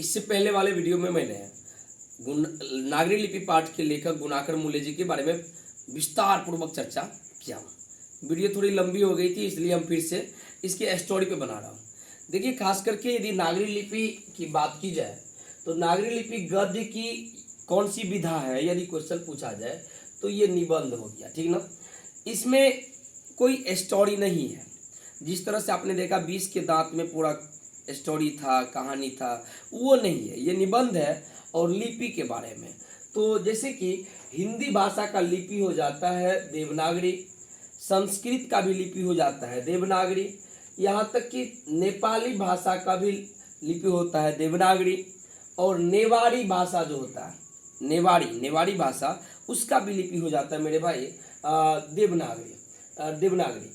इससे पहले वाले वीडियो में मैंने नागरी लिपि पाठ के लेखक गुणाकर मूल्य जी के बारे में विस्तार पूर्वक चर्चा किया। वीडियो थोड़ी लंबी हो गई थी, इसलिए हम फिर से इसके स्टोरी पे बना रहा हूँ। देखिए, खास करके यदि नागरी लिपि की बात की जाए तो नागरी लिपि गद्य की कौन सी विधा है, यदि क्वेश्चन पूछा जाए तो ये निबंध हो गया, ठीक ना। इसमें कोई स्टोरी नहीं है। जिस तरह से आपने देखा 20 के दांत में पूरा स्टोरी था, कहानी था, वो नहीं है। ये निबंध है और लिपि के बारे में। तो जैसे कि हिंदी भाषा का लिपि हो जाता है देवनागरी, संस्कृत का भी लिपि हो जाता है देवनागरी, यहाँ तक कि नेपाली भाषा का भी लिपि होता है देवनागरी, और नेवाड़ी भाषा जो होता है नेवाड़ी भाषा, उसका भी लिपि हो जाता है मेरे भाई देवनागरी।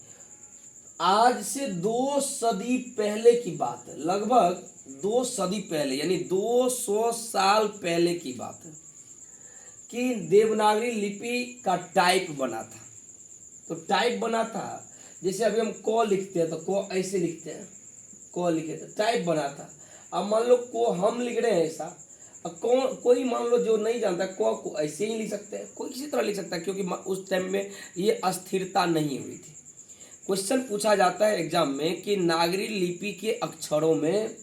आज से 2 सदी पहले की बात है, लगभग 2 सदी पहले, यानी 200 साल पहले की बात है कि देवनागरी लिपि का टाइप बना था। तो टाइप बना था, जैसे अभी हम क लिखते हैं तो क ऐसे लिखते हैं, क लिखे तो टाइप बना था। अब मान लो को हम लिख रहे हैं ऐसा, अब कोई मान लो जो नहीं जानता को ऐसे ही लिख सकते हैं, कोई किसी तरह लिख सकता है, क्योंकि उस टाइम में ये अस्थिरता नहीं हुई थी। क्वेश्चन पूछा जाता है एग्जाम में कि नागरी लिपि के अक्षरों में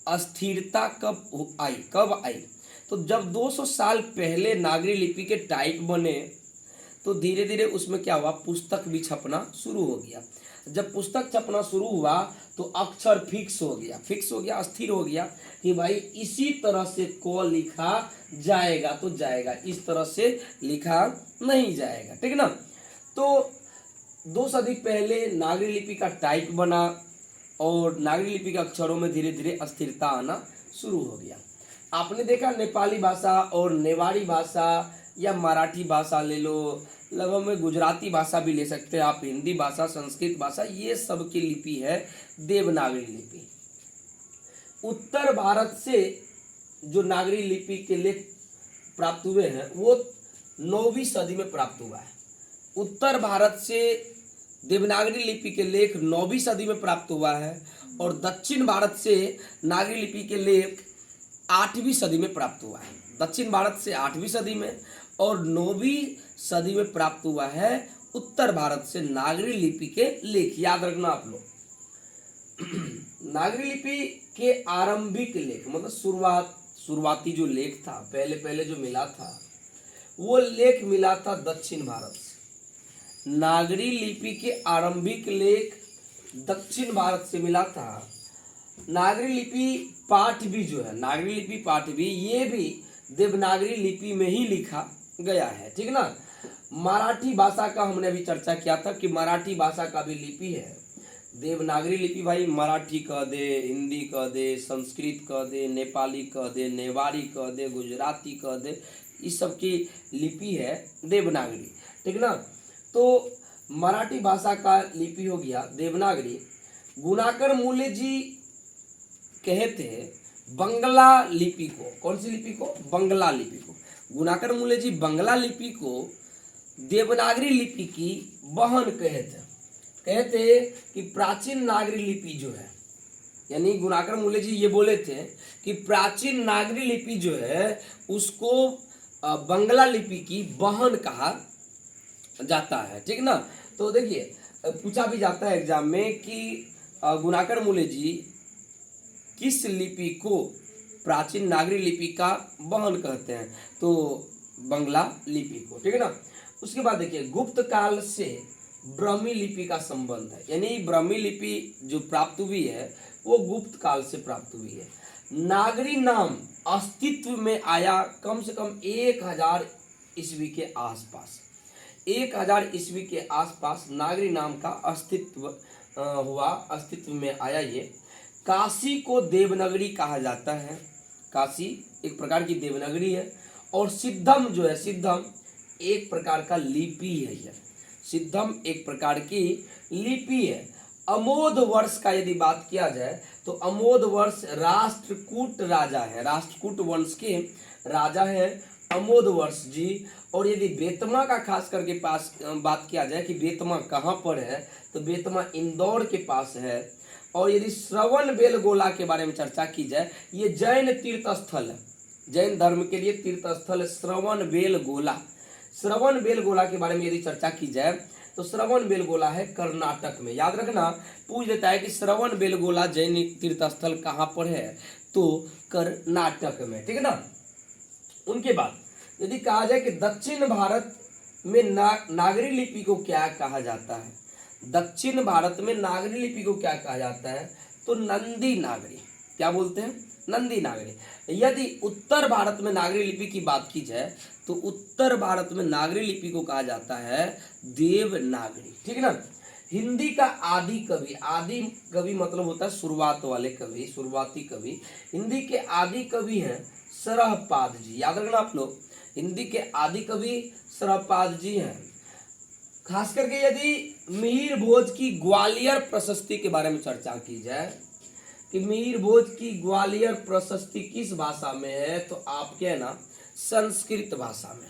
अस्थिरता कब आई। तो जब 200 साल पहले नागरी लिपि के टाइप बने तो धीरे धीरे उसमें क्या हुआ, पुस्तक भी छपना शुरू हो गया। जब पुस्तक छपना शुरू हुआ तो अक्षर फिक्स हो गया, अस्थिर हो गया कि भाई इसी तरह से को लिखा जाएगा तो जाएगा, इस तरह से लिखा नहीं जाएगा, ठीक ना। तो 2 सदी पहले नागरी लिपि का टाइप बना और नागरी लिपि के अक्षरों में धीरे धीरे अस्थिरता आना शुरू हो गया। आपने देखा नेपाली भाषा और नेवाड़ी भाषा या मराठी भाषा ले लो, लगभग में गुजराती भाषा भी ले सकते हैं आप, हिंदी भाषा, संस्कृत भाषा, ये सब की लिपि है देवनागरी लिपि। उत्तर भारत से जो नागरी लिपि के लेख प्राप्त हुए हैं वो 9वीं सदी में प्राप्त हुआ है। उत्तर भारत से देवनागरी लिपि के लेख 9वीं सदी में प्राप्त हुआ है और दक्षिण भारत से नागरी लिपि के लेख 8वीं सदी में प्राप्त हुआ है। दक्षिण भारत से 8वीं सदी में और 9वीं सदी में प्राप्त हुआ है उत्तर भारत से नागरी लिपि के लेख। याद रखना आप लोग, नागरी लिपि के आरंभिक लेख मतलब शुरुआती जो लेख था, पहले जो मिला था, वो लेख मिला था दक्षिण भारत से। नागरी लिपि के आरंभिक लेख दक्षिण भारत से मिला था। नागरी लिपि पाठ भी जो है, नागरी लिपि पाठ भी, ये भी देवनागरी लिपि में ही लिखा गया है, ठीक ना। मराठी भाषा का हमने अभी चर्चा किया था कि मराठी भाषा का भी लिपि है देवनागरी लिपि। भाई मराठी कह दे, हिंदी कह दे, संस्कृत कह दे, नेपाली कह दे, नेवाड़ी कह दे, गुजराती कह दे, इस सब की लिपि है देवनागरी, ठीक ना। तो मराठी भाषा का लिपि हो गया देवनागरी। गुणाकर मूल्य जी कहते हैं बंगला लिपि को, कौन सी लिपि को, बंगला लिपि को। गुणाकर मूल्य जी बंगला लिपि को देवनागरी लिपि की बहन कहते कि प्राचीन नागरी लिपि जो है, यानी गुणाकर मूल्य जी ये बोले थे कि प्राचीन नागरी लिपि जो है उसको बंगला लिपि की बहन कहा जाता है, ठीक ना। तो देखिए, पूछा भी जाता है एग्जाम में कि गुणाकर मूल्य जी किस लिपि को प्राचीन नागरी लिपि का बहन कहते हैं, तो बंगला लिपि को, ठीक है ना। उसके बाद देखिए, गुप्त काल से ब्राह्मी लिपि का संबंध है, यानी ब्राह्मी लिपि जो प्राप्त हुई है वो गुप्त काल से प्राप्त हुई है। नागरी नाम अस्तित्व में आया कम से कम 1000 ईस्वी के आसपास। 1000 ईस्वी के आसपास नागरी नाम का अस्तित्व अस्तित्व में आया ये। काशी को देवनागरी कहा जाता है, काशी एक प्रकार की देवनागरी है। और सिद्धम जो है, सिद्धम एक प्रकार का लिपि है, यह सिद्धम एक प्रकार की लिपि है। अमोद वर्ष का यदि बात किया जाए तो अमोद वर्ष राष्ट्रकूट राजा है, राष्ट्रकूट वंश के राजा है अमोद वर्ष जी। और यदि बेतमा का खास करके पास बात किया जाए कि बेतमा कहाँ पर है, तो बेतमा इंदौर के पास है। और यदि श्रवण बेलगोला के बारे में चर्चा की जाए, ये जैन तीर्थ स्थल है, जैन धर्म के लिए तीर्थ स्थल श्रवण बेलगोला। श्रवण बेलगोला के बारे में यदि चर्चा की जाए तो श्रवण बेलगोला है कर्नाटक में। याद रखना, पूछ देता है कि श्रवण बेलगोला जैन तीर्थ स्थल कहाँ पर है, तो कर्नाटक में, ठीक है ना। उनके बाद यदि कहा जाए कि दक्षिण भारत में नागरी लिपि को क्या कहा जाता है, दक्षिण भारत में नागरी लिपि को क्या कहा जाता है, तो नंदी नागरी। क्या बोलते हैं, नंदी नागरी। यदि उत्तर भारत में नागरी लिपि की बात की जाए तो उत्तर भारत में नागरी लिपि को कहा जाता है देवनागरी, ठीक है ना। हिंदी का आदि कवि, आदि कवि मतलब होता है शुरुआत वाले कवि, शुरुआती कवि। हिंदी के आदि कवि हैं सरहपाद जी। याद रखना आप लोग, हिंदी के आदि कवि सरहपाद जी हैं। खास करके यदि मिहिर भोज की ग्वालियर प्रशस्ति के बारे में चर्चा की जाए कि मिहिर भोज की ग्वालियर प्रशस्ति किस भाषा में है, तो आपके है ना संस्कृत भाषा में।